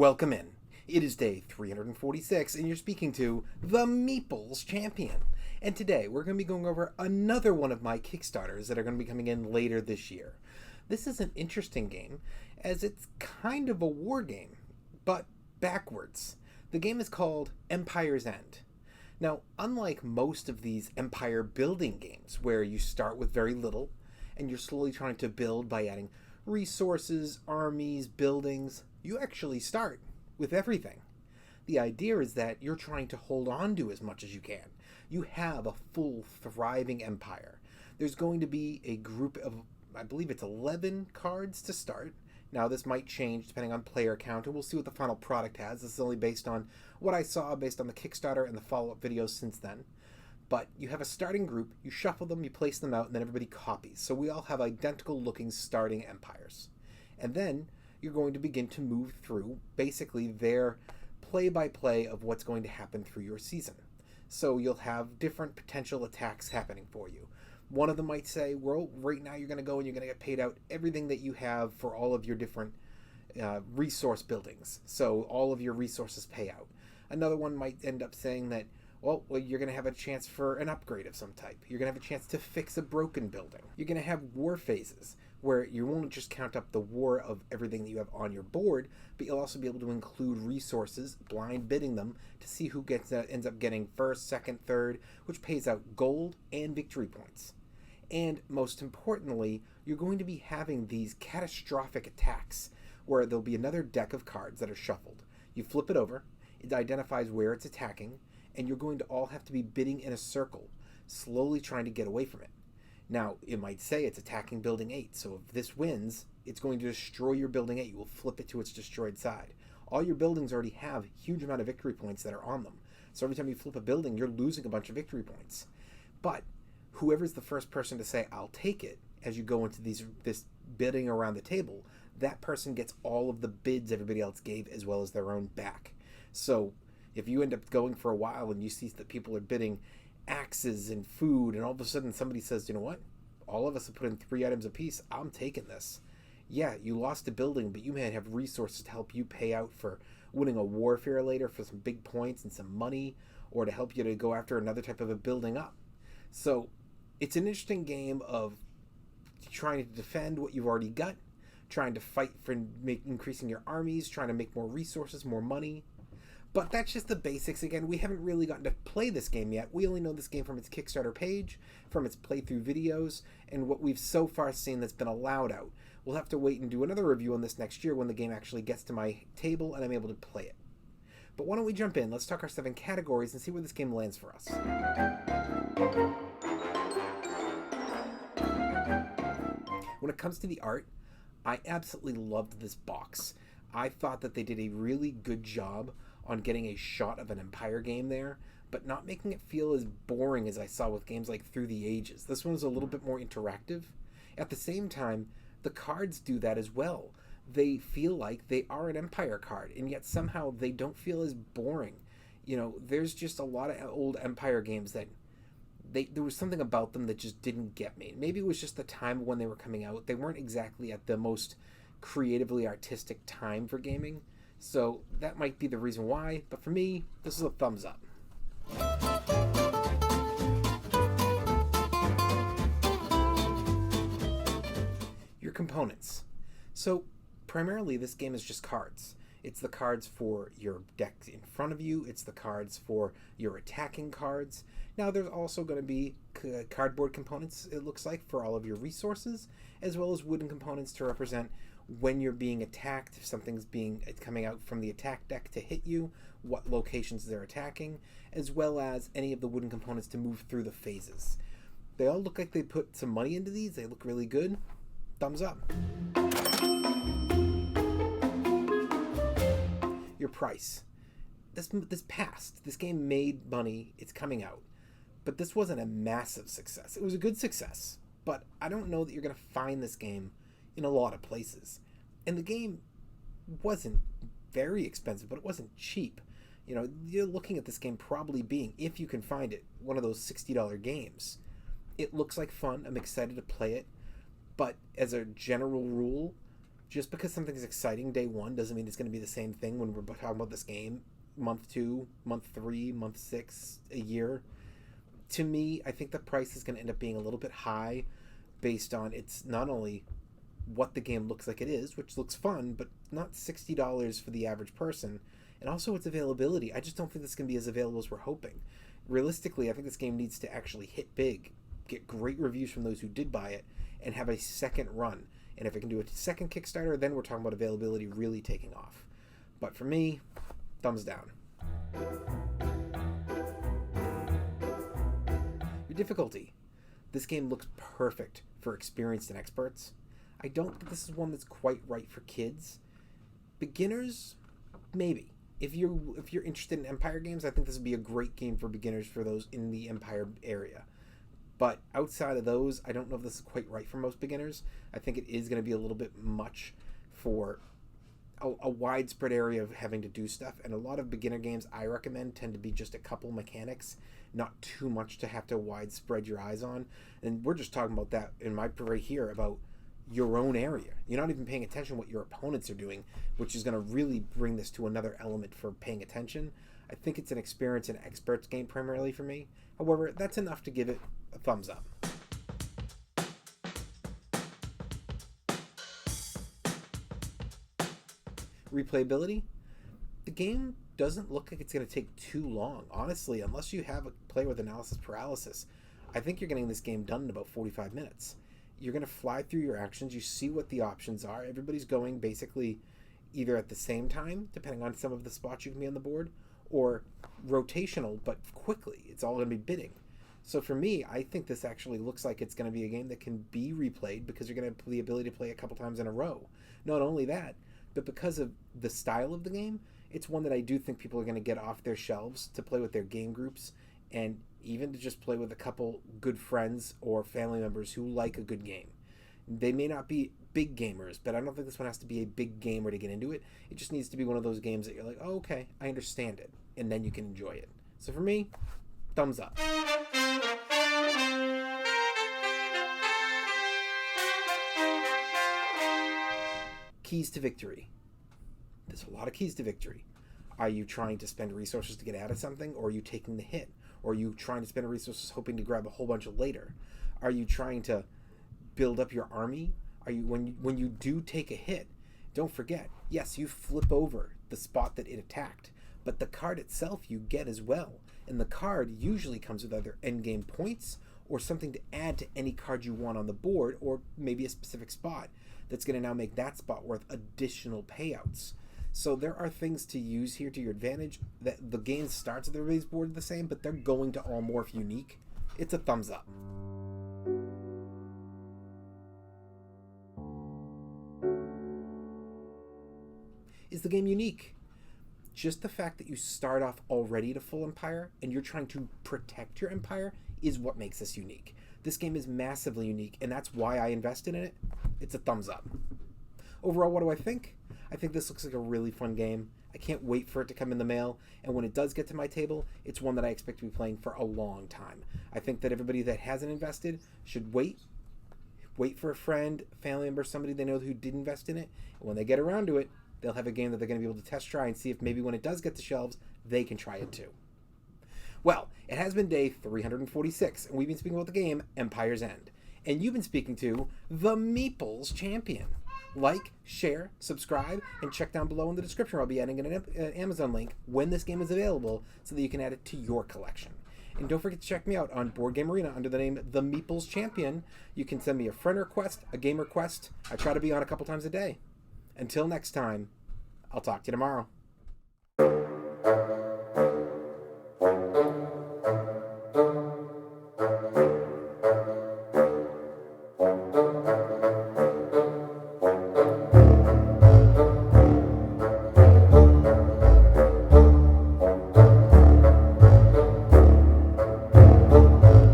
Welcome in. It is day 346, and you're speaking to the Meeple's Champion. And today, we're going to be going over another one of my Kickstarters that are going to be coming in later this year. This is an interesting game, as it's kind of a war game, but backwards. The game is called Empire's End. Now, unlike most of these empire building games, where you start with very little, and you're slowly trying to build by adding resources, armies, buildings, you actually start with everything. The idea is that you're trying to hold on to as much as you can. You have a full, thriving empire. There's going to be a group of, I believe it's 11 cards to start. Now, this might change depending on player count, and we'll see what the final product has. This is only based on what I saw based on the Kickstarter and the follow-up videos since then. But you have a starting group, you shuffle them, you place them out, and then everybody copies. So we all have identical-looking starting empires. And then you're going to begin to move through basically their play-by-play of what's going to happen through your season. So you'll have different potential attacks happening for you. One of them might say, well, right now you're going to go and you're going to get paid out everything that you have for all of your different resource buildings. So all of your resources pay out. Another one might end up saying that, well, you're going to have a chance for an upgrade of some type. You're going to have a chance to fix a broken building. You're going to have war phases, where you won't just count up the war of everything that you have on your board, but you'll also be able to include resources, blind bidding them, to see who ends up getting first, second, third, which pays out gold and victory points. And most importantly, you're going to be having these catastrophic attacks, where there'll be another deck of cards that are shuffled. You flip it over, it identifies where it's attacking, and you're going to all have to be bidding in a circle, slowly trying to get away from it. Now, it might say it's attacking Building 8, so if this wins, it's going to destroy your Building 8. You will flip it to its destroyed side. All your buildings already have a huge amount of victory points that are on them. So every time you flip a building, you're losing a bunch of victory points. But whoever's the first person to say, I'll take it, as you go into this bidding around the table, that person gets all of the bids everybody else gave as well as their own back. So if you end up going for a while and you see that people are bidding axes and food, and all of a sudden somebody says, you know what, all of us have put in 3 items apiece, I'm taking this. Yeah, you lost a building, but you may have resources to help you pay out for winning a warfare later for some big points and some money, or to help you to go after another type of a building up. So it's an interesting game of trying to defend what you've already got, trying to fight for increasing your armies, trying to make more resources, more money. But that's just the basics. Again, we haven't really gotten to play this game yet. We only know this game from its Kickstarter page, from its playthrough videos, and what we've so far seen that's been allowed out. We'll have to wait and do another review on this next year when the game actually gets to my table and I'm able to play it. But why don't we jump in? Let's talk our 7 categories and see where this game lands for us. When it comes to the art, I absolutely loved this box. I thought that they did a really good job on getting a shot of an Empire game there, but not making it feel as boring as I saw with games like Through the Ages. This one was a little bit more interactive. At the same time, the cards do that as well. They feel like they are an Empire card, and yet somehow they don't feel as boring. You know, there's just a lot of old Empire games that there was something about them that just didn't get me. Maybe it was just the time when they were coming out. They weren't exactly at the most creatively artistic time for gaming. So that might be the reason why, but for me, this is a thumbs up. Your components. So primarily this game is just cards. It's the cards for your deck in front of you. It's the cards for your attacking cards. Now there's also going to be cardboard components, it looks like, for all of your resources, as well as wooden components to represent when you're being attacked, if something's coming out from the attack deck to hit you, what locations they're attacking, as well as any of the wooden components to move through the phases. They all look like they put some money into these. They look really good. Thumbs up. Your price. This passed. This game made money. It's coming out. But this wasn't a massive success. It was a good success, but I don't know that you're going to find this game in a lot of places. And the game wasn't very expensive, but it wasn't cheap. You know, you're looking at this game probably being, if you can find it, one of those $60 games. It looks like fun. I'm excited to play it. But as a general rule, Just because something's exciting day one doesn't mean it's going to be the same thing when we're talking about this game month 2, month 3, month 6, a year. To me, I think the price is going to end up being a little bit high based on it's not only what the game looks like it is, which looks fun, but not $60 for the average person, and also its availability. I just don't think this can be as available as we're hoping. Realistically, I think this game needs to actually hit big, get great reviews from those who did buy it, and have a second run. And if it can do a second Kickstarter, then we're talking about availability really taking off. But for me, thumbs down. Your difficulty. This game looks perfect for experienced and experts. I don't think this is one that's quite right for kids. Beginners, maybe. If you're interested in Empire games, I think this would be a great game for beginners for those in the Empire area. But outside of those, I don't know if this is quite right for most beginners. I think it is going to be a little bit much for a widespread area of having to do stuff. And a lot of beginner games I recommend tend to be just a couple mechanics, not too much to have to widespread your eyes on. And we're just talking about that in my right here about your own area. You're not even paying attention to what your opponents are doing, which is going to really bring this to another element for paying attention. I think it's an experience and experts game primarily for me. However, that's enough to give it a thumbs up. Replayability. The game doesn't look like it's going to take too long. Honestly, unless you have a player with analysis paralysis, I think you're getting this game done in about 45 minutes. You're going to fly through your actions. You see what the options are. Everybody's going basically either at the same time, depending on some of the spots you can be on the board, or rotational, but quickly. It's all going to be bidding. So for me, I think this actually looks like it's going to be a game that can be replayed because you're going to have the ability to play a couple times in a row. Not only that, but because of the style of the game, it's one that I do think people are going to get off their shelves to play with their game groups, and even to just play with a couple good friends or family members who like a good game. They may not be big gamers, but I don't think this one has to be a big gamer to get into it. It just needs to be one of those games that you're like, oh, okay, I understand it, and then you can enjoy it. So for me, thumbs up. Keys to victory. There's a lot of keys to victory. Are you trying to spend resources to get out of something, or are you taking the hit? Or are you trying to spend resources hoping to grab a whole bunch later? Are you trying to build up your army? Are you when you do take a hit, don't forget, yes, you flip over the spot that it attacked, but the card itself you get as well. And the card usually comes with either endgame points or something to add to any card you want on the board, or maybe a specific spot that's going to now make that spot worth additional payouts. So there are things to use here to your advantage. That the game starts with everybody's board the same, but they're going to all morph unique. It's a thumbs up. Is the game unique? Just the fact that you start off already at a full empire and you're trying to protect your empire is what makes this unique. This game is massively unique, and that's why I invested in it. It's a thumbs up. Overall, what do I think? I think this looks like a really fun game. I can't wait for it to come in the mail, and when it does get to my table, it's one that I expect to be playing for a long time. I think that everybody that hasn't invested should wait for a friend, family member, somebody they know who did invest in it, and when they get around to it, they'll have a game that they're going to be able to test try and see if maybe when it does get to shelves, they can try it too. Well, it has been day 346, and we've been speaking about the game Empire's End. And you've been speaking to the Meeple's Champion. Like, share, subscribe, and check down below in the description where I'll be adding an Amazon link when this game is available so that you can add it to your collection. And don't forget to check me out on Board Game Arena under the name The Meeple's Champion. You can send me a friend request, a game request. I try to be on a couple times a day. Until next time, I'll talk to you tomorrow.